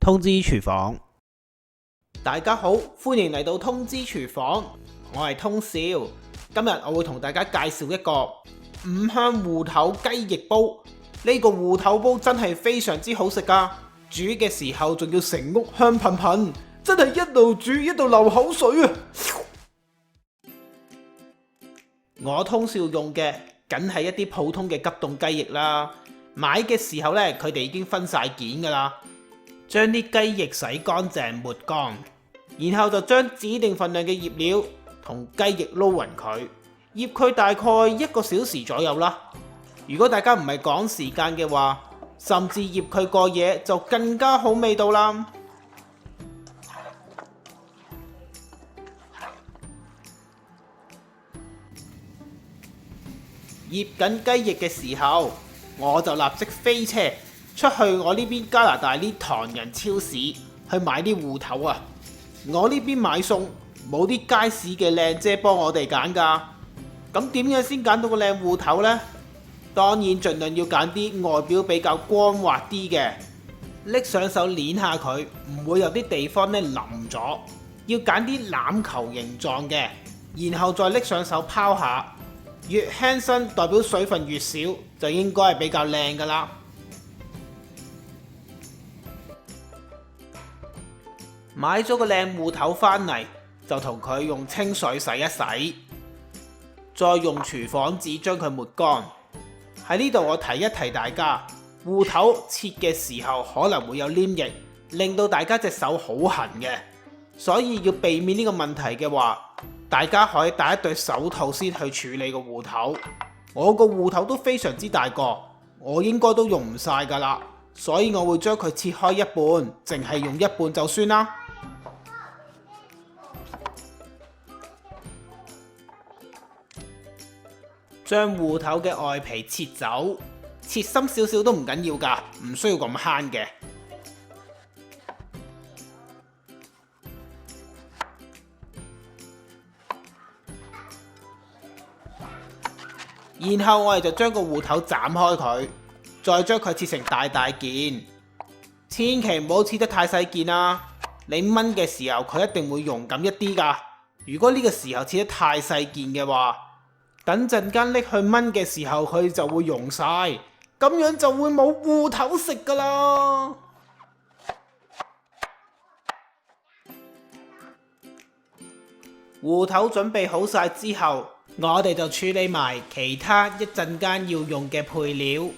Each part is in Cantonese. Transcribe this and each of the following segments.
通知廚房，大家好，歡迎嚟到通知廚房，我係通少。今日我會同大家介紹一個五香芋頭雞翼煲。呢個芋頭煲真係非常之好食㗎，煮嘅時候仲要成屋香噴噴，真係一路煮一路流口水啊！我通少用嘅梗係一啲普通嘅急凍雞翼啦，買嘅時候呢，佢哋已經分晒件㗎啦。將啲雞翼洗乾淨抹乾，然後就將指定份量嘅醃料同雞翼撈勻佢，醃佢大概1個小時左右啦。如果大家唔係趕時間嘅話，甚至醃佢過夜就更加好味道啦。醃緊雞翼嘅時候，我就立即飛車出去我呢邊加拿大呢唐人超市去買啲芋頭啊！我呢邊買餸冇啲街市嘅靚姐幫我哋揀㗎，咁點樣先揀到個靚芋頭呢？當然盡量要揀啲外表比較光滑啲嘅，拎上手捏下佢，唔會有啲地方呢腍咗，要揀啲欖球形狀嘅，然後再拎上手拋下，越輕身代表水分越少，就應該係比較靚㗎啦。買咗個靚芋頭返嚟，就同佢用清水洗一洗，再用廚房紙將佢抹乾。喺呢度我提一提大家，芋頭切嘅時候可能會有黏液，令到大家隻手好痕嘅，所以要避免呢個問題嘅話，大家可以戴一對手套先去處理個芋頭。我個芋頭都非常之大個，我應該都用唔晒㗎啦，所以我會將佢切開一半，淨係用一半就算啦。將芋頭嘅外皮切走，切深少少都唔緊要㗎，唔需要咁慳嘅。然後我哋就將個芋頭斬開佢，再將佢切成大大件，千祈唔好切得太細件啊！你炆嘅時候佢一定會溶咁一啲㗎。如果呢個時候切得太細件嘅話，等陣間拎去炆嘅時候，佢就會溶晒，咁樣就會冇芋頭食噶啦。芋頭準備好晒之後，我哋就處理埋其他一陣間要用嘅配料，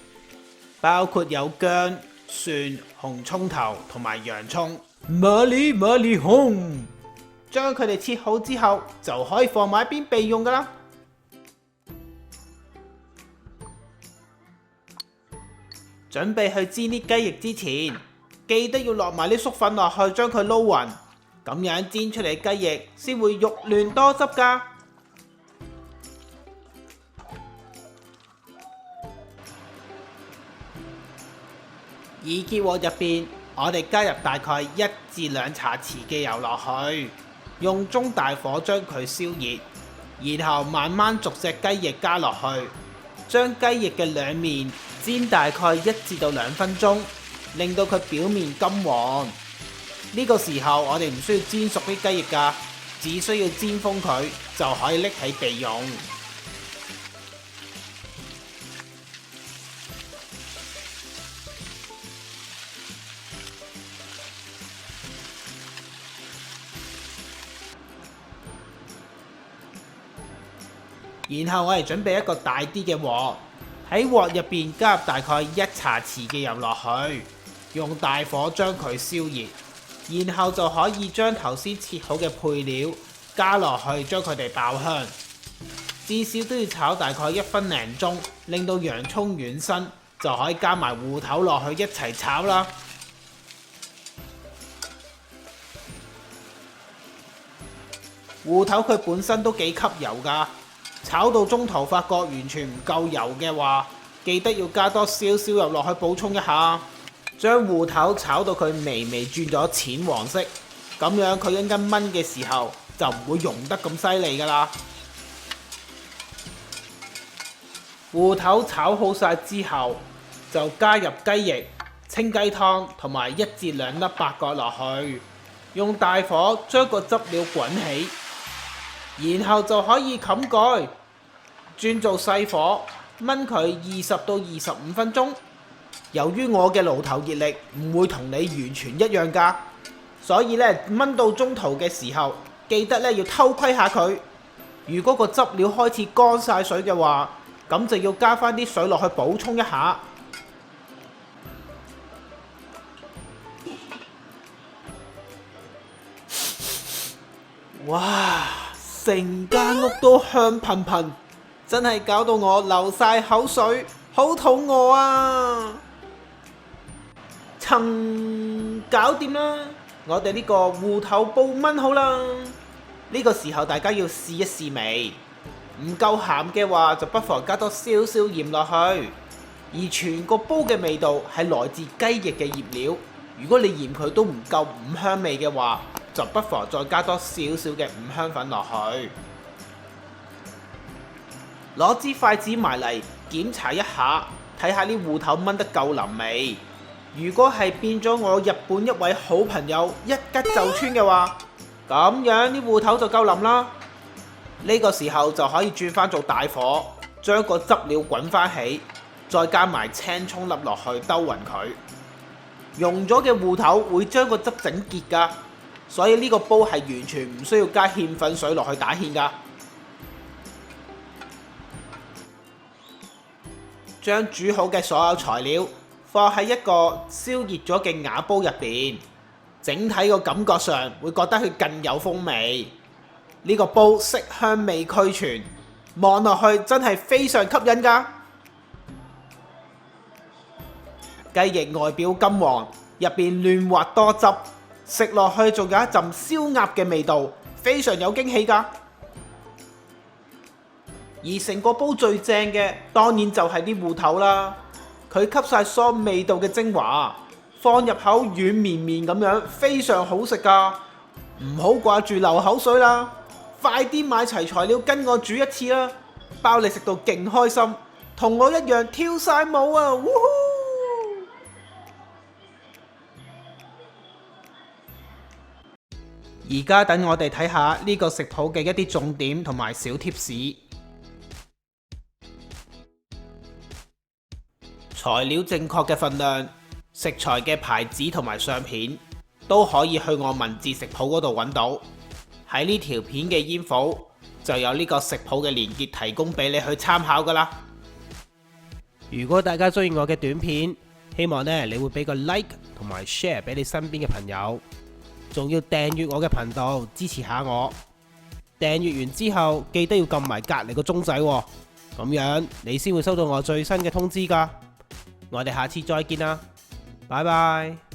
包括有薑、蒜、紅葱頭同埋洋葱。馬里紅，將佢哋切好之後，就可以放埋一邊備用噶啦。準備去煎啲雞翼之前，記得要落埋啲粟粉落去，將佢撈勻，咁樣煎出嚟嘅雞翼先會肉嫩多汁㗎。而結鑊入邊，我哋加入大概1至2茶匙嘅油落去，用中大火將佢燒熱，然後慢慢逐隻雞翼加落去。將雞翼嘅兩面煎大概1至2分鐘，令到佢表面金黃。呢個時候我哋唔需要煎熟啲雞翼㗎，只需要煎封佢就可以拎起備用。然後我哋準備一個大啲嘅鑊，喺鑊入邊加入大概1茶匙嘅油落去，用大火將佢燒熱，然後就可以將頭先切好嘅配料加落去，將佢哋爆香。至少都要炒大概1分零鐘，令到洋葱軟身，就可以加埋芋頭落去一齊炒啦。芋頭佢本身都幾吸油㗎。炒到中途發覺完全唔夠油嘅話，記得要加多少少油落去補充一下。將芋頭炒到佢微微轉咗淺黃色，咁樣佢一陣間炆嘅時候就唔會溶得咁犀利㗎啦。芋頭炒好晒之後，就加入雞翼，清雞湯同埋1至2粒八角落去，用大火將個汁料滾起，然後就可以冚蓋，轉做細火燜佢20到25分鐘。由於我嘅爐頭熱力唔會同你完全一樣㗎，所以咧燜到中途嘅時候，記得咧要偷窺下佢。如果個汁料開始乾晒水嘅話，咁就要加翻啲水落去補充一下。哇！成間屋都香噴噴，真係搞到我流晒口水，好肚餓啊！搞掂啦！我哋呢個芋頭煲燜好啦。呢個時候大家要試一試味，唔夠鹹嘅話就不妨加多少少鹽落去。而全個煲嘅味道係來自雞翼嘅醃料，如果你嫌佢都唔夠五香味嘅話，就不妨再加多少少嘅五香粉落去。攞支筷子埋嚟檢查一下，睇下啲芋頭燜得夠腍未。如果係變咗我日本一位好朋友一吉就穿嘅話，咁樣啲芋頭就夠腍啦。呢個時候就可以轉翻做大火，將個汁料滾翻起，再加埋青葱粒落去兜勻佢。溶咗嘅芋頭會將個汁整結㗎，所以呢個煲係完全唔需要加芡粉水落去打芡㗎。將煮好嘅所有材料放喺一個燒熱咗嘅瓦煲入邊，整體個感覺上會覺得佢更有風味。呢個煲色香味俱全，望落去真係非常吸引㗎。雞翼外表金黃，入邊嫩滑多汁，食落去仲有一陣燒鴨嘅味道，非常有驚喜㗎。而成個煲最正嘅，當然就係啲芋頭啦。佢吸晒所有味道嘅精華，放入口軟綿綿咁樣，非常好食㗎。唔好掛住流口水啦，快啲買齊材料跟我煮一次啦，包你食到勁開心，同我一樣跳晒舞啊！嗚呼！而家等我哋睇下呢個食譜嘅一啲重點同埋小貼士。材料正確嘅份量、食材嘅牌子同埋相片都可以去我文字食譜嗰度揾到。喺呢條片嘅煙火就有呢個食譜嘅連結提供俾你去參考噶啦。如果大家中意我嘅短片，希望你會俾個 like 同埋 share 俾你身邊嘅朋友，仲要訂閱我嘅頻道支持下我。訂閱完之後記得要撳埋隔離個鐘仔，咁樣你先會收到我最新嘅通知噶。我哋下次再見啦，拜拜。